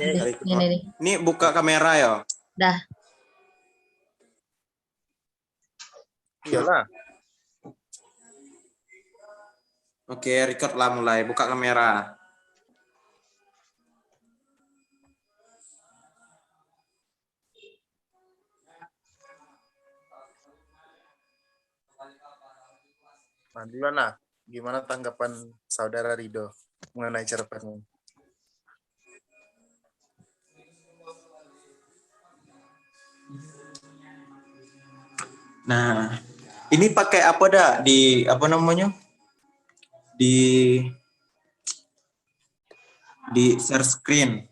Udah, Kali ini kedua. nih. Ini buka kamera ya. Dah. Iyalah. Oke, record lah mulai. Buka kamera. Nah, duluan lah. Gimana tanggapan saudara Rido mengenai cerpen ini? Nah, ini pakai apa dah di apa namanya? Di share screen.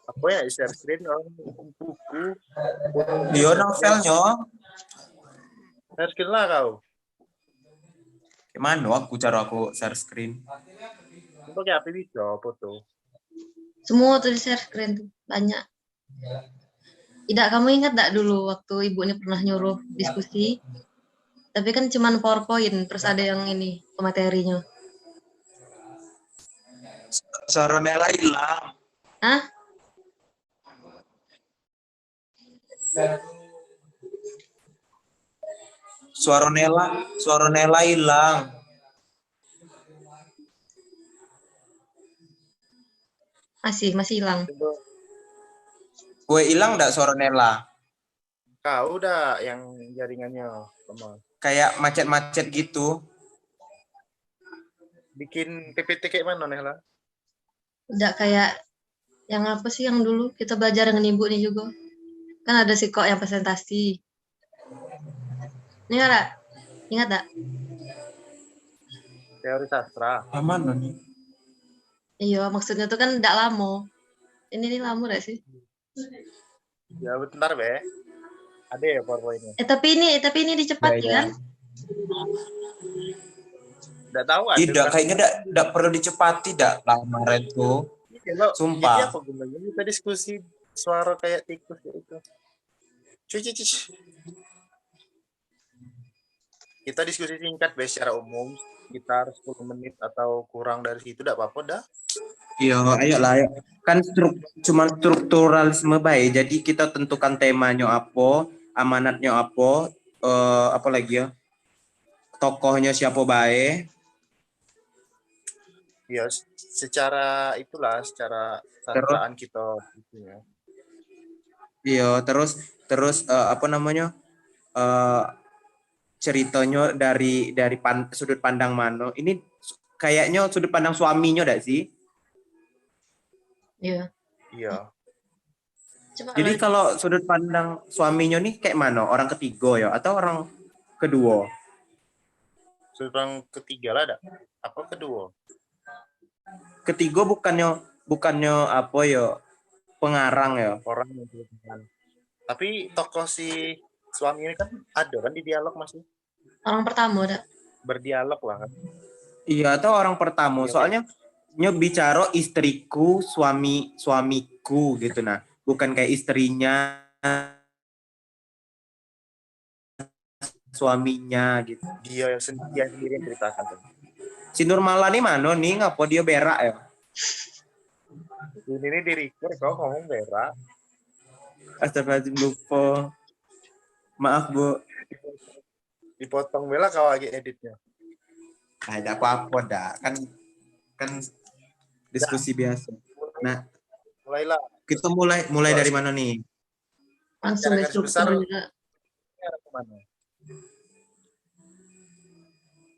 Apa ya share screen buku Dia novelnya. share screen lah kau. Gimana cara aku share screen? Itu pakai HP bisa foto. Semua tuh di share screen tuh. Banyak. Tidak, kamu ingat tak dulu waktu ibunya pernah nyuruh diskusi? Tapi kan cuman PowerPoint, terus ada yang ini, materinya. Suara merah hilang. Hah? Suara Nela hilang. Masih hilang. Gue hilang enggak suara Nela? Kau udah yang jaringannya lemah. Kayak macet-macet gitu. Bikin PPT kayak mana nih lah? Udah kayak yang apa sih yang dulu kita belajar dengan ibu nih juga. Kan ada si kok yang presentasi. Ini ada? Ingat tak? Teori sastra. Mana nih? Iya, maksudnya tuh kan tidak lama. Ini nih lama gak sih? Ya bentar be. Ada ya PowerPoint-nya? Tapi ini dicepatin Ya, ya. kan? Nggak tahu ada. Tidak, kayaknya tidak perlu dicepati, tidak lama itu. Sumpah. Jadi apa gunanya kita diskusi suara kayak tikus gitu. Cuci. Kita diskusi singkat be secara umum sekitar 10 menit atau kurang dari situ tidak apa-apa dah. Iya, ayo. Kan cuma strukturalisme baik. Jadi kita tentukan temanya apa, amanatnya apa, apa lagi ya? Tokohnya siapa baik. Ya secara sastraan kita gitu ya. Iya, terus apa namanya? Ceritanya dari sudut pandang mana? Ini kayaknya sudut pandang suaminya enggak sih? Iya. Iya. Jadi kalau sudut pandang suaminya nih kayak mana? Orang ketiga ya atau orang kedua? Sudut pandang ketiga lah ada. Apa kedua? Ketiga bukannya apa ya? Pengarang ya. Orang yang ceritakan. Tapi tokoh si suami ini kan ada kan di dialog masih. Orang pertama ada. Berdialog lah kan. Iya, atau orang pertama. Iya, Soalnya bicara istriku, suamiku gitu nah. Bukan kayak istrinya, suaminya gitu. Dia sendiri yang ceritakan tuh. Si Nurmala nih mana nih? Ngapa dia berak ya? Ini di record kau ngomong berak. Astagfirullahaladzim, lupa. Maaf, Bu. Dipotong bela kau lagi editnya. Ada apa-apa dah. Kan diskusi biasa. Nah, Mulailah. kita mulai dari mana nih? Langsung Garis besar juga. kemana?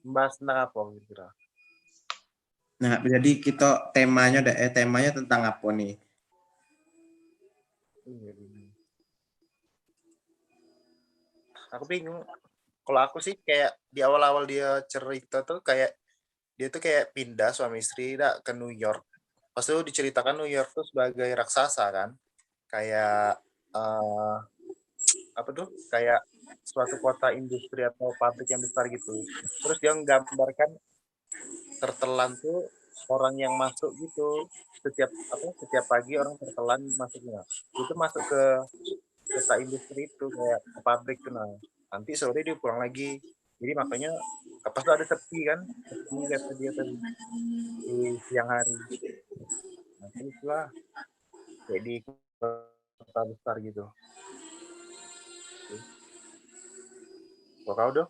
Membahas tentang apa kira-kira? Nah, jadi kita temanya tentang apa nih? Aku bingung. Kalau aku sih kayak di awal-awal dia cerita tuh kayak dia tuh kayak pindah suami istri ke New York. Pas itu diceritakan New York tuh sebagai raksasa kan. Kayak apa tuh? Kayak suatu kota industri atau pabrik yang besar gitu. Terus dia menggambarkan tertelan tuh orang yang masuk gitu setiap pagi orang tertelan masuknya. Itu masuk ke kota industri itu kayak ke pabrik tuh nah. Nanti sore dia pulang lagi. Jadi makanya pas itu ada sepi kan, sepi kata dia tadi di siang hari. gitu lah. Kayak di kota besar gitu. Kok kau dong?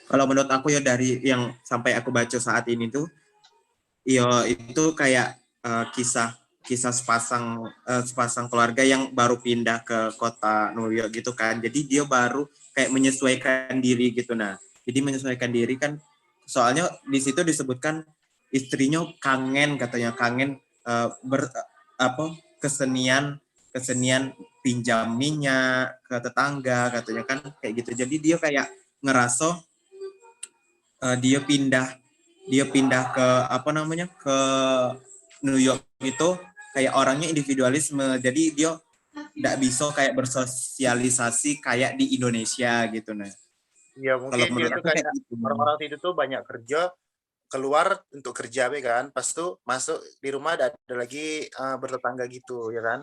Kalau menurut aku ya dari yang sampai aku baca saat ini tuh, ya itu kayak kisah sepasang keluarga yang baru pindah ke kota New York gitu kan. Jadi dia baru kayak menyesuaikan diri gitu. Nah, jadi menyesuaikan diri kan, soalnya di situ disebutkan istrinya katanya kangen kesenian pinjam minyak ke tetangga katanya kan kayak gitu. Jadi dia kayak ngerasa dia pindah ke apa namanya ke New York itu kayak orangnya individualisme, jadi dia tidak bisa kayak bersosialisasi kayak di Indonesia gitu. Nah, Iya kalau mungkin dia menurut tuh aku kayak kayak gitu. orang-orang itu tuh banyak kerja, keluar untuk kerja be kan, pas tuh masuk di rumah ada lagi bertetangga gitu ya kan,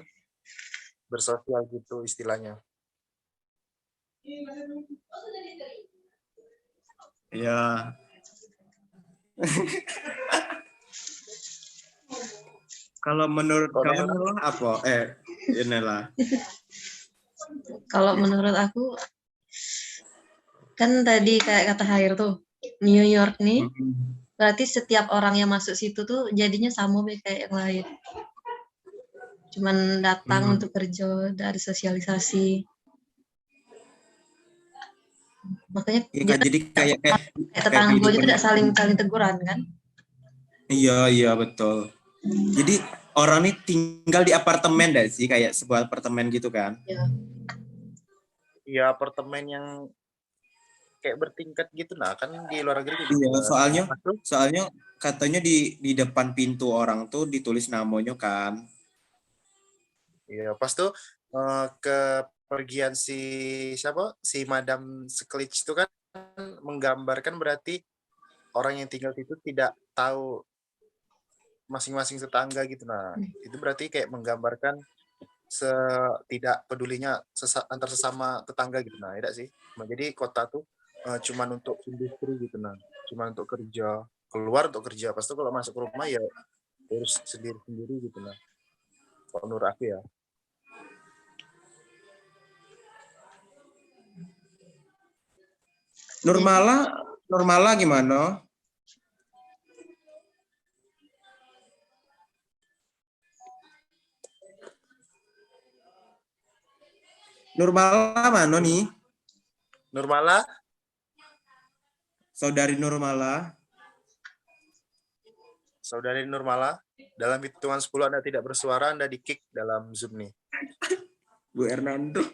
bersosial gitu istilahnya. Ya. Kalau menurut Kok kamu Nela? Nela, apa? Inilah. Kalau menurut aku kan tadi kayak kata Hair tuh, New York nih berarti setiap orang yang masuk situ tuh jadinya sama be kayak yang lain. Cuman datang untuk kerja dari sosialisasi. Makanya Ya, dia kan, kan jadi kayak kayak kayak tetangga aja kehidupan. tidak saling saling teguran kan. Iya betul. Jadi orang ini tinggal di apartemen deh sih, kayak sebuah apartemen gitu kan. Ya. Iya apartemen yang kayak bertingkat gitu, nah kan di luar negeri kayak gitu Iya, kan. Masuk, soalnya katanya di depan pintu orang tuh ditulis namanya kan. iya pas tuh kepergian si siapa si Madam Sklich itu kan menggambarkan berarti orang yang tinggal di situ tidak tahu masing-masing tetangga gitu. Nah, itu berarti kayak menggambarkan tidak pedulinya antar sesama tetangga gitu. Nah, tidak sih. Nah, jadi kota tuh cuman untuk industri gitu nah. Cuman untuk kerja, keluar untuk kerja. Pas itu kalau masuk ke rumah ya urus sendiri-sendiri gitu nah. Kalau menurut aku ya. Normala gimana? Nurmala mana nih? Nurmala, Saudari Nurmala. saudari Nurmala, dalam hitungan 10 Anda tidak bersuara, Anda di-kick dalam Zoom nih. Bu Hernando.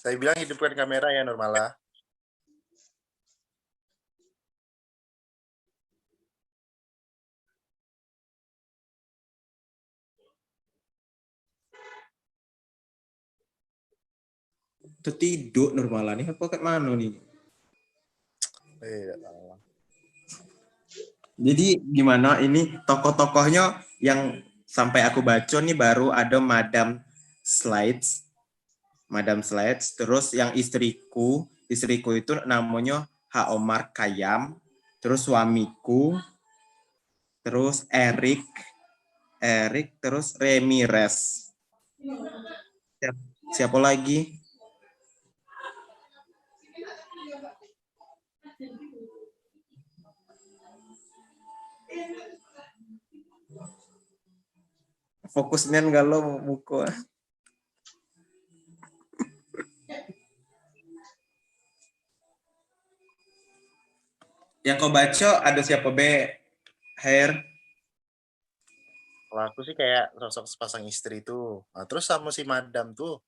Saya bilang hidupkan kamera ya Nurmala. Tertidur Nurmala nih, apa kayak mana nih? Tidak tahu. Jadi gimana ini tokoh-tokohnya yang sampai aku baca nih baru ada Madam Slides, terus yang istriku itu namanya Ha Omar Kayam, terus suamiku, terus Erik, terus Ramirez. Siapa lagi? Fokusnya enggak lo buku. Yang kau baca ada siapa Hair? Kalau aku sih kayak sosok sepasang istri itu. Nah, terus sama si Madam tuh.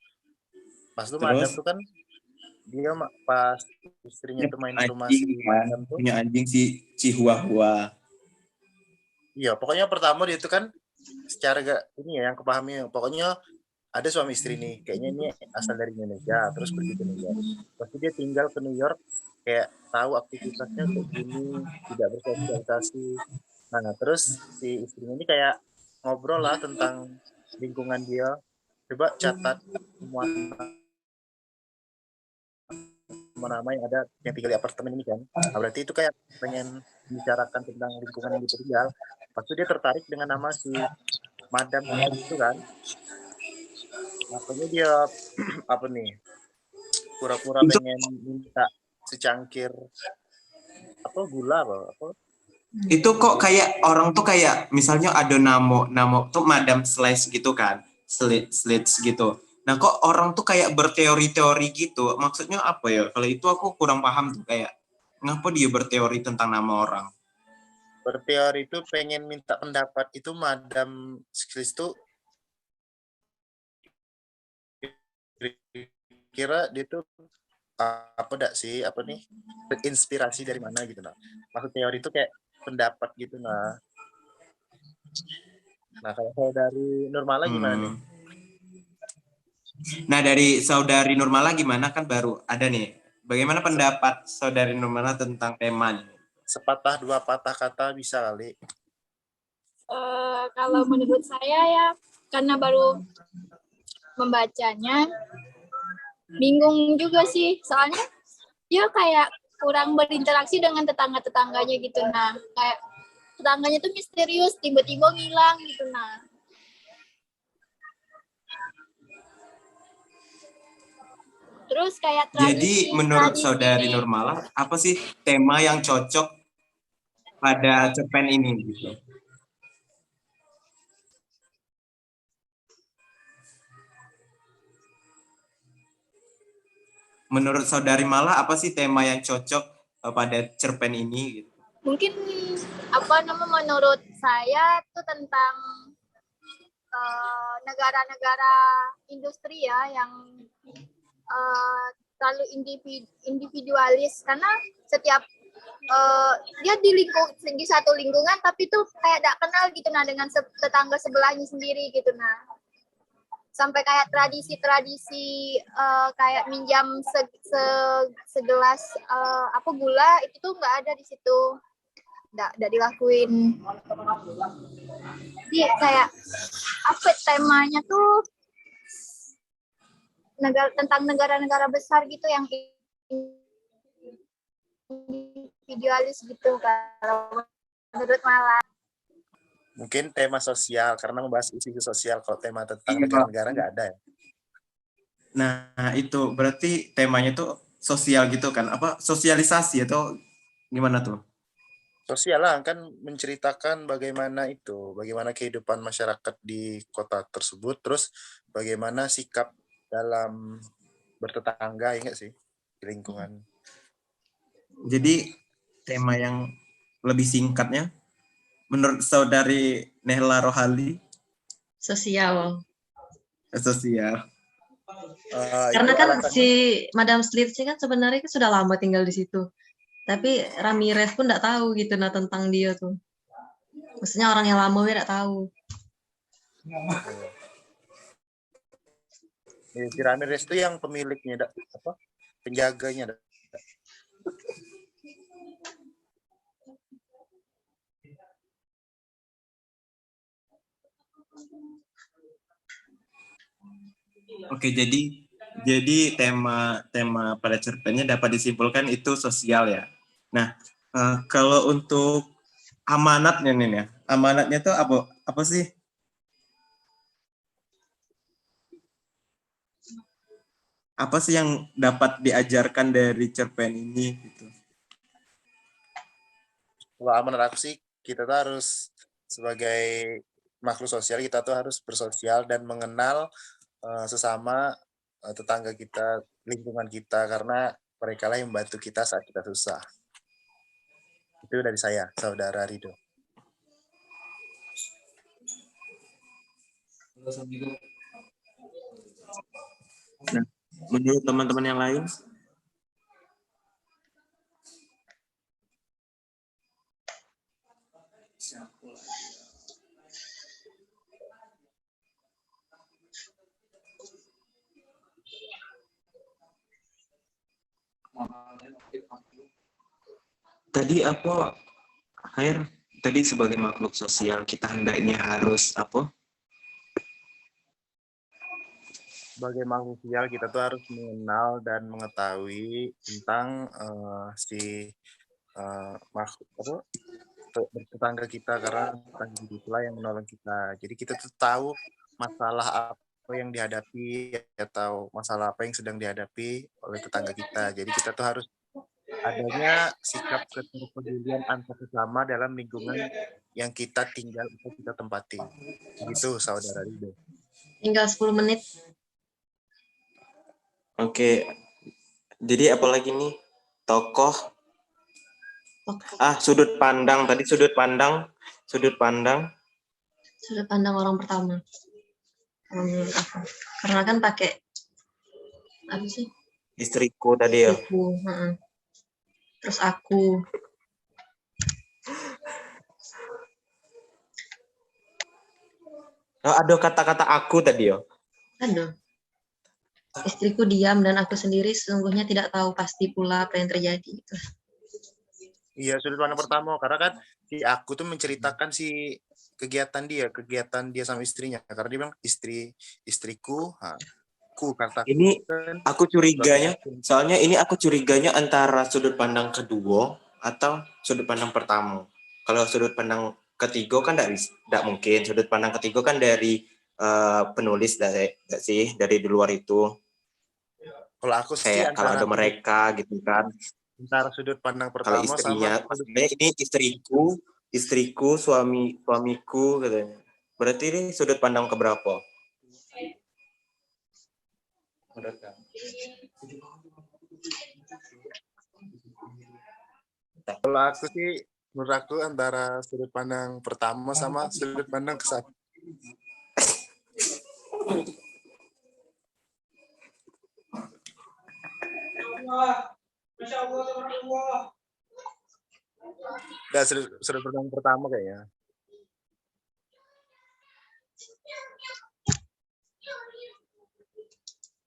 Pas tuh Madam tuh kan dia pas istrinya tuh main ke rumah si Madam tuh. Punya anjing si Chihuahua. Iya, pokoknya pertama dia tuh kan secara gak ini ya yang kepahami. Pokoknya ada suami istri nih, kayaknya ini asal dari Indonesia, terus pergi ke New York. Pasti dia tinggal ke New York, kayak tahu aktivitasnya kayak gini, tidak bersosialisasi. Nah, terus si istrinya ini kayak ngobrol lah tentang lingkungan dia. Coba catat semua nama-nama yang ada yang tinggal di apartemen ini kan. Nah, berarti itu kayak pengen membicarakan tentang lingkungan yang ditinggal. Pasti dia tertarik dengan nama si Madam itu kan. Makanya dia apa nih? Pura-pura Itu pengen minta secangkir apa gula apa? itu kok kayak orang tuh kayak misalnya ada namo tuh Madam Slice gitu kan, slits gitu. Nah kok orang tuh kayak berteori-teori gitu, maksudnya apa ya? Kalau itu aku kurang paham tuh, kayak ngapa dia berteori tentang nama orang. Berteori itu pengen minta pendapat itu Madam Slice tuh kira dia tuh apa dak sih apa nih inspirasi dari mana gitu nah. Maksud teori itu kayak pendapat gitu nah. Nah kalau saudari Nurmala gimana nih? Nah dari saudari Nurmala gimana, kan baru ada nih. Bagaimana pendapat saudari Nurmala tentang temanya? Sepatah dua patah kata bisa kali. Kalau menurut saya ya, karena baru membacanya, bingung juga sih. Soalnya dia kayak kurang berinteraksi dengan tetangga-tetangganya gitu. Nah, kayak tetangganya tuh misterius, tiba-tiba ngilang gitu. Nah, terus kayak Jadi menurut saudari Nurmala, apa sih tema yang cocok pada cerpen ini gitu? Menurut saudari Mala, apa sih tema yang cocok pada cerpen ini gitu? mungkin menurut saya tuh tentang negara-negara industri ya yang terlalu individualis, karena setiap dia di satu lingkungan tapi tuh kayak gak kenal gitu nah dengan tetangga sebelahnya sendiri gitu nah, sampai kayak tradisi-tradisi kayak minjam segelas gula itu tuh nggak ada di situ, nggak dilakuin. Jadi kayak apa temanya tuh tentang negara-negara besar gitu yang individualis gitu kalau menurut Mala. Mungkin tema sosial karena membahas isu sosial. Kalau tema tentang negara-negara nggak ada ya. Nah itu berarti temanya tuh sosial gitu kan? Apa sosialisasi atau gimana tuh? Sosial lah kan menceritakan bagaimana kehidupan masyarakat di kota tersebut, terus bagaimana sikap dalam bertetangga, ya nggak sih, di lingkungan. Jadi tema yang lebih singkatnya, menurut saudari Nehla Rohali, Sosial. sosial. Karena kan alasannya, si Madam Slits kan sebenarnya sudah lama tinggal di situ. Tapi Ramirez pun nggak tahu gitu nah tentang dia tuh. Maksudnya orang yang lama dia nggak tahu. si Ramirez itu yang pemiliknya, penjaganya. Oke, jadi tema pada cerpennya dapat disimpulkan itu sosial ya. Nah, kalau untuk amanatnya nih ya, amanatnya tuh apa sih? Apa sih yang dapat diajarkan dari cerpen ini gitu? Kalau amanat aku sih, kita tuh harus sebagai makhluk sosial, kita tuh harus bersosial dan mengenal sesama tetangga kita, lingkungan kita, karena mereka lah yang membantu kita saat kita susah. Itu dari saya, Saudara Rido. Nah, menurut teman-teman yang lain? Tadi apa, Khair? Tadi sebagai makhluk sosial kita hendaknya harus apa? sebagai makhluk sosial kita tuh harus mengenal dan mengetahui tentang makhluk apa tetangga kita, karena tetangga itulah yang menolong kita. Jadi kita tuh tahu masalah apa yang dihadapi atau masalah apa yang sedang dihadapi oleh tetangga kita. Jadi kita tuh harus adanya sikap keterpedulian antar sesama dalam lingkungan yang kita tinggal atau kita tempati. Gitu, saudara Rido. Tinggal 10 menit. Oke. Jadi apalagi nih? Tokoh. Sudut pandang. Tadi sudut pandang. Sudut pandang orang pertama. Kalau menurut aku. Karena kan pakai apa sih? istriku tadi ya. Istriku, terus aku. Ada kata-kata aku tadi ya. Aduh. Istriku diam dan aku sendiri sesungguhnya tidak tahu pasti pula apa yang terjadi. Gitu. Iya, sudut pandang pertama. Karena kan si aku tuh menceritakan si kegiatan dia sama istrinya. Karena dia bilang istriku, kata ini aku curiganya, soalnya ini aku curiganya antara sudut pandang kedua atau sudut pandang pertama. Kalau sudut pandang ketiga kan tidak mungkin. Sudut pandang ketiga kan dari penulis dari di luar itu. Kalau aku sih kayak kalau ada mereka gitu kan. Antara sudut pandang pertama kalau istrinya, sama maksudnya ini istriku, suamiku katanya. Berarti ini sudut pandang keberapa? Kalau aku sih, menurut aku antara sudut pandang pertama sama sudut pandang ke-1. Nah, sudut pandang pertama kayaknya.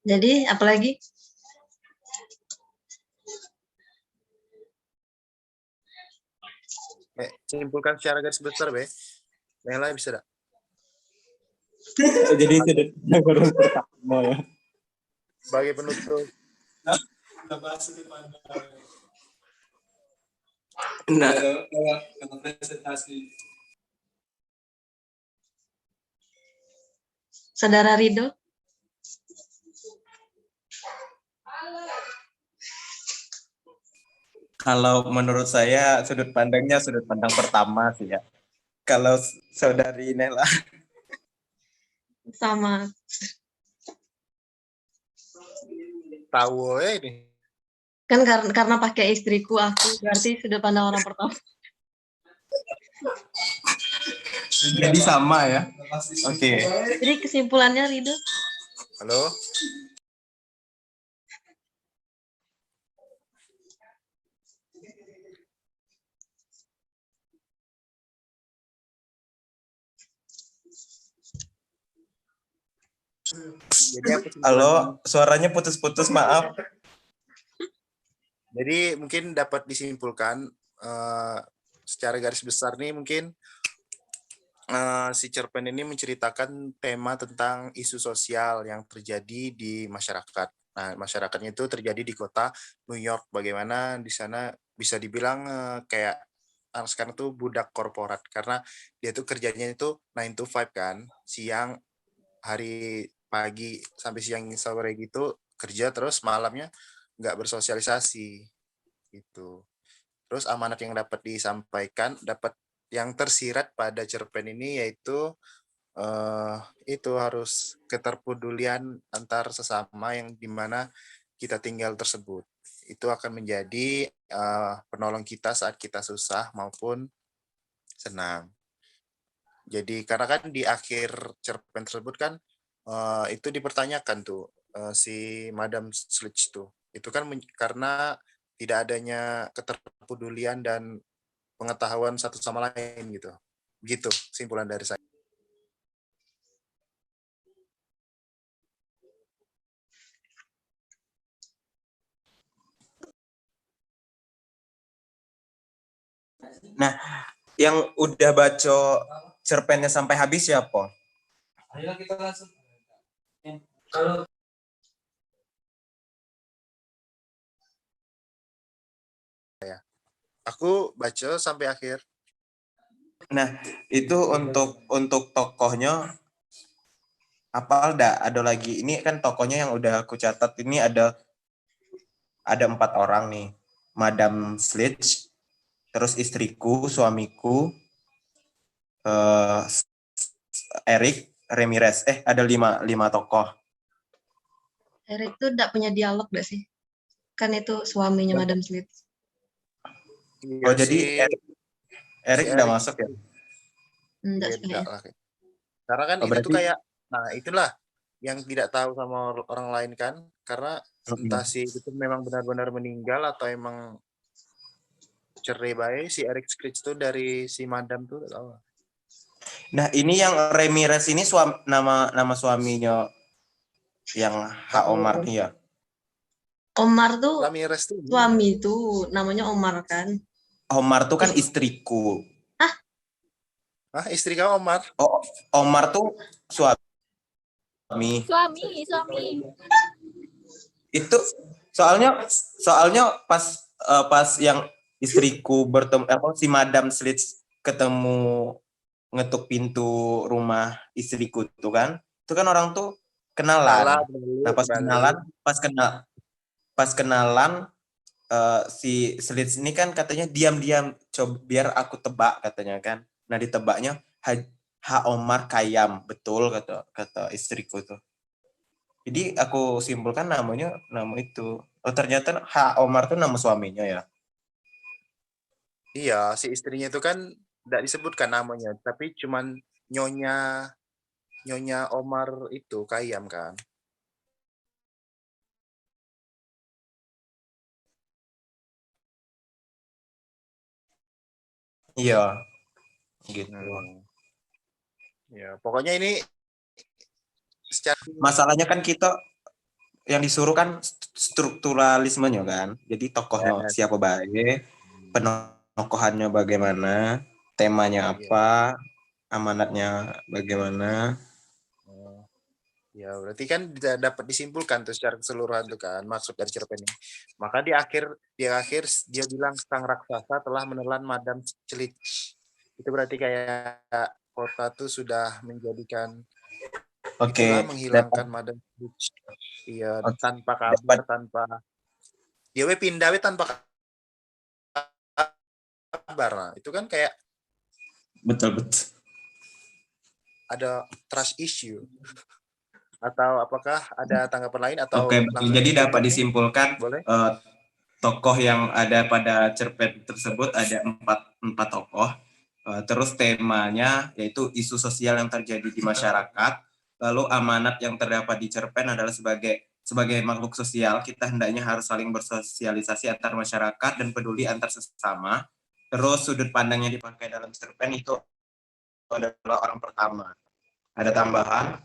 Jadi, apalagi? Simpulkan secara garis besar, Be. Yang lain bisa tak? Jadi sudut pandang pertama ya. Sebagai penutup. Nah, Saudara Rido? kalau menurut saya sudut pandangnya sudut pandang pertama sih ya. Kalau saudari Nela? Sama. Tahu ini. Kan karena pakai istriku aku, berarti sudut pandang orang pertama. Jadi sama ya. Oke. Jadi kesimpulannya Rido? Halo? Halo, suaranya putus-putus, maaf. Jadi mungkin dapat disimpulkan secara garis besar nih, mungkin si cerpen ini menceritakan tema tentang isu sosial yang terjadi di masyarakat. Nah, masyarakatnya itu terjadi di kota New York. Bagaimana di sana bisa dibilang kayak sekarang tuh budak korporat, karena dia tuh kerjanya itu 9 to 5 kan, siang hari pagi sampai siang sore gitu kerja, terus malamnya nggak bersosialisasi gitu. Terus amanat yang dapat disampaikan, yang tersirat pada cerpen ini yaitu itu harus keterpedulian antar sesama yang dimana kita tinggal tersebut. Itu akan menjadi penolong kita saat kita susah maupun senang. Jadi karena kan di akhir cerpen tersebut kan itu dipertanyakan tuh si Madam Slitch tuh. Itu kan karena tidak adanya keterpedulian dan pengetahuan satu sama lain gitu. Gitu simpulan dari saya. Nah, yang udah baca cerpennya sampai habis siapa? Aku baca sampai akhir. Nah, itu untuk tokohnya apa ada lagi. Ini kan tokohnya yang udah aku catat ini ada 4 orang nih. Madam Slitch, terus istriku, suamiku, Eric Ramirez. Ada 5 tokoh. Eric tuh enggak punya dialog gak sih? Kan itu suaminya Madam Slits. Iya, Oh, jadi Eric udah Eric masuk ya? Enggak beda sebenarnya. lah. Karena kan Oh, itu tuh berarti kayak, nah itulah yang tidak tahu sama orang lain kan, karena entah si itu memang benar-benar meninggal atau emang cerai baik si Eric Screech tuh dari si Madam tuh, gak tahu. Nah, ini yang Ramirez ini nama suaminya yang H. Omar nih ya. Omar tuh Ramirez tuh suami tuh namanya Omar kan. Omar tuh kan istriku. ah istri kamu Omar. Oh, Omar tuh suami. Suami. Itu soalnya pas yang istriku bertemu si Madam Slits ketemu ngetuk pintu rumah istriku tuh kan. Itu kan orang tuh kenalan. Nah, pas kenalan si Slits ini kan katanya diam-diam coba biar aku tebak katanya kan. Nah, ditebaknya H. Omar Khayyam, betul kata istriku tuh. Jadi aku simpulkan nama itu. Oh, ternyata H. Omar tuh nama suaminya ya. Iya, si istrinya itu kan tidak disebutkan namanya, tapi cuman Nyonya Omar itu Khayyam kan. Iya. Gitu. Ya, pokoknya ini secara Masalahnya kan kita yang disuruh kan strukturalismenya kan. Jadi tokohnya siapa baik, penokohannya bagaimana, temanya apa, amanatnya bagaimana. Ya, berarti kan tidak dapat disimpulkan tuh secara keseluruhan tuh kan maksud dari cerpen ini. Maka di akhir dia bilang sang raksasa telah menelan Madam Slitch. Itu berarti kayak kota tuh sudah menjadikan itulah menghilangkan Madam Slitch. Iya, tanpa kabar, tanpa dia pindah tanpa kabar. Nah, itu kan kayak betul. Ada trust issue. Atau apakah ada tanggapan lain atau Oke, betul. Jadi dapat disimpulkan tokoh yang ada pada cerpen tersebut ada empat tokoh. Terus temanya yaitu isu sosial yang terjadi di masyarakat. Lalu amanat yang terdapat di cerpen adalah sebagai makhluk sosial, kita hendaknya harus saling bersosialisasi antar masyarakat dan peduli antar sesama. Terus sudut pandang yang dipakai dalam cerpen itu adalah orang pertama. Ada tambahan?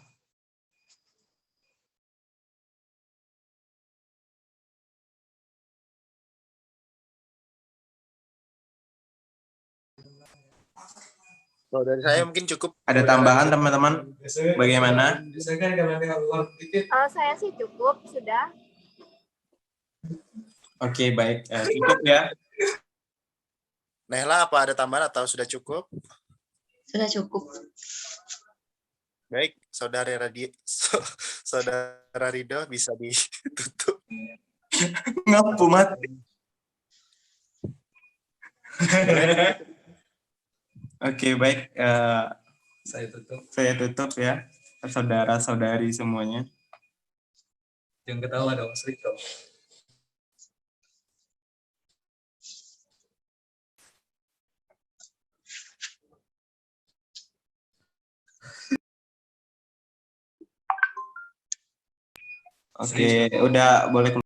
So, dari saya mungkin cukup. Ada tambahan teman-teman? Bagaimana? Saya sih cukup, sudah. Oke, baik. Cukup ya. Nehla, apa ada tambahan atau sudah cukup? Sudah cukup. Baik, saudara Rido bisa ditutup. Ngapu mati. Oke, baik. Saya tutup ya, saudara-saudari semuanya. Jangan ketawa dong, Sri dong. Oke, udah boleh